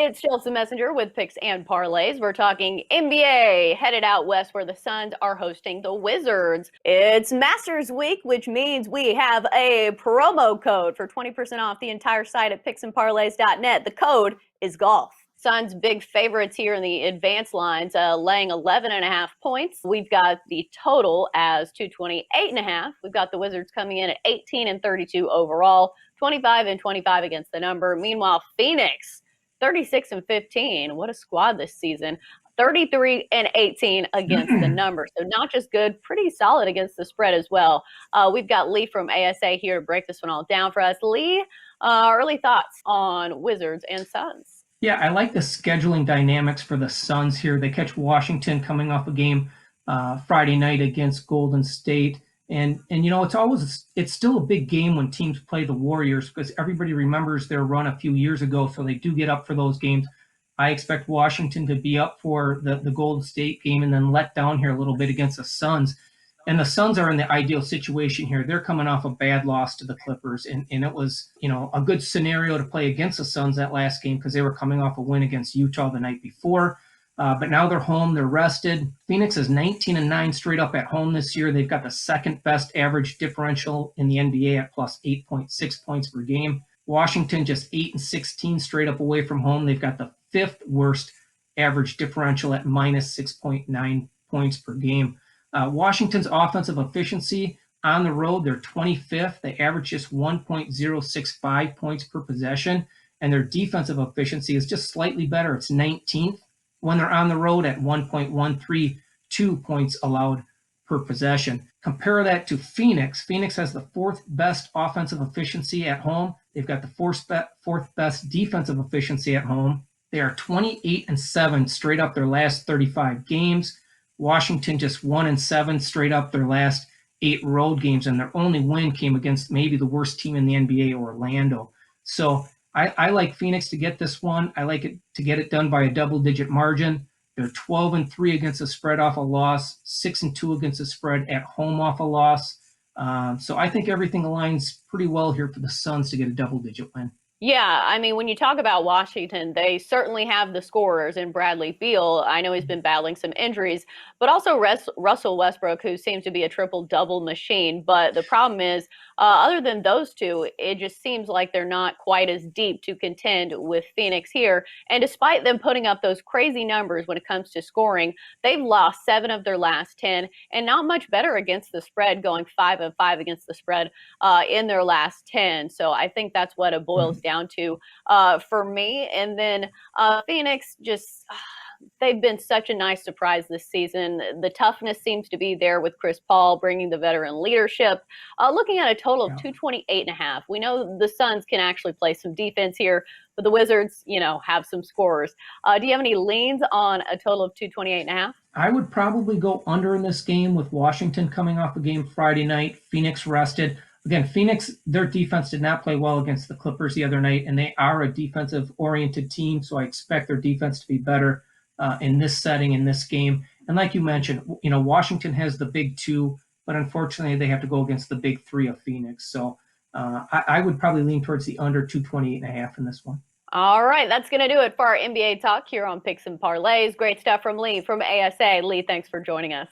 It's Chelsa Messenger with Picks and Parlays. We're talking NBA, headed out west where the Suns are hosting the Wizards. It's Masters Week, which means we have a promo code for 20% off the entire site at picksandparlays.net. The code is golf. Suns big favorites here in the advanced lines, laying 11.5 points. We've got the total as 228.5. We've got the Wizards coming in at 18 and 32 overall, 25 and 25 against the number. Meanwhile, Phoenix 36 and 15. What a squad this season. 33 and 18 against the number. So not just good, pretty solid against the spread as well. We've got Lee from ASA here to break this one all down for us. Lee, early thoughts on Wizards and Suns? Yeah, I like the scheduling dynamics for the Suns here. They catch Washington coming off a game Friday night against Golden State. And it's still a big game when teams play the Warriors because everybody remembers their run a few years ago, so they do get up for those games. I expect Washington to be up for the Golden State game and then let down here a little bit against the Suns. And the Suns are in the ideal situation here. They're coming off a bad loss to the Clippers, and it was, a good scenario to play against the Suns that last game because they were coming off a win against Utah the night before. But now they're home, they're rested. Phoenix is 19 and 9 straight up at home this year. They've got the second best average differential in the NBA at plus 8.6 points per game. Washington just 8 and 16 straight up away from home. They've got the fifth worst average differential at minus 6.9 points per game. Washington's offensive efficiency on the road, they're 25th. They average just 1.065 points per possession. And their defensive efficiency is just slightly better. It's 19th. When they're on the road at 1.132 points allowed per possession. Compare that to Phoenix. Phoenix has the fourth best offensive efficiency at home. They've got the fourth best defensive efficiency at home. They are 28 and 7 straight up their last 35 games. Washington just 1 and 7 straight up their last 8 road games, and their only win came against maybe the worst team in the NBA, Orlando. So I like Phoenix to get this one. I like it to get it done by a double-digit margin. They're 12 and 3 against the spread off a loss, 6 and 2 against the spread at home off a loss. So I think everything aligns pretty well here for the Suns to get a double-digit win. Yeah, I mean, when you talk about Washington, they certainly have the scorers in Bradley Beal. I know he's been battling some injuries, but also Russell Westbrook, who seems to be a triple-double machine. But the problem is, other than those two, it just seems like they're not quite as deep to contend with Phoenix here. And despite them putting up those crazy numbers when it comes to scoring, they've lost 7 of their last 10 and not much better against the spread, going 5 of 5 against the spread in their last 10. So I think that's what it boils down to for me. And then Phoenix just they've been such a nice surprise this season. The toughness seems to be there with Chris Paul bringing the veteran leadership. Looking at a total of 228.5. We know the Suns can actually play some defense here, but the Wizards, have some scorers. Do you have any leans on a total of 228.5? I would probably go under in this game with Washington coming off a game Friday night. Phoenix rested. Again, Phoenix, their defense did not play well against the Clippers the other night, and they are a defensive-oriented team, so I expect their defense to be better in this setting, in this game. And like you mentioned, Washington has the big two, but unfortunately they have to go against the big three of Phoenix. So I would probably lean towards the under 228.5 in this one. All right, that's going to do it for our NBA talk here on Picks and Parlays. Great stuff from Lee from ASA. Lee, thanks for joining us.